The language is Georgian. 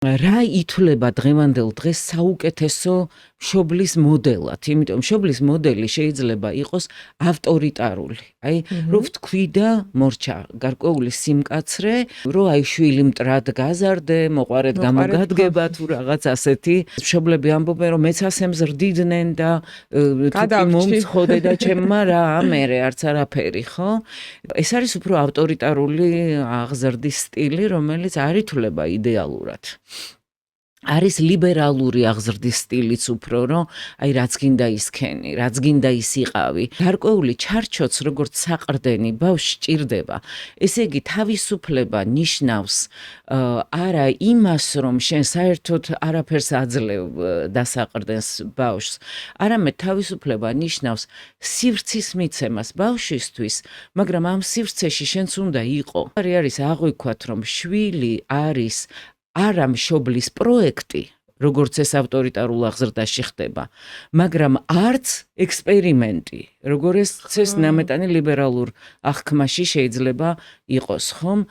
რა ითვლება დღევანდელ დღეს საუკეთესო მშობლის მოდელად, იმიტომ მშობლის მოდელი შეიძლება იყოს ავტორიტარული. აი, რო ვთქვი და მორჩა გარკვეული სიმკაცრე, რო აი შვილი მტრად გაზარდე, მოყარეთ გამოგადგება თუ რაღაც ასეთი. მშობლები ამბობენ, რომ მეც ასე მზრდიდნენ და თუ მომცხოდე და ჩემმა რა ამერე არც არაფერი, ხო? ეს არის უფრო ავტორიტარული აღზრდის სტილი, რომელიც არ ითვლება იდეალურად. არის ლიბერალური აღზრდის სტილიც უფრო, რომ აი რაც გინდა ისქენი, რაც გინდა ის იყავი. გარკვეული ჩარჩოც როგორც საყრდენი ბავშვს სჭირდება. ესე იგი თავისუფლება ნიშნავს არა იმას, რომ შენ საერთოდ არაფერს აძლევ დასაყრდენს ბავშვს, არამედ თავისუფლება ნიშნავს სივრცის მიცემას ბავშვისთვის, მაგრამ ამ სივრცეში შენც უნდა იყო. არის აღვიქვათ, რომ შვილი არის არა მშობლის პროექტი, როგორც ეს ავტორიტარულ აღზრდაში ხდება, მაგრამ არც ექსპერიმენტი, როგორც ეს ნამეტანი ლიბერალურ აღქმაში შეიძლება იყოს, ხომ?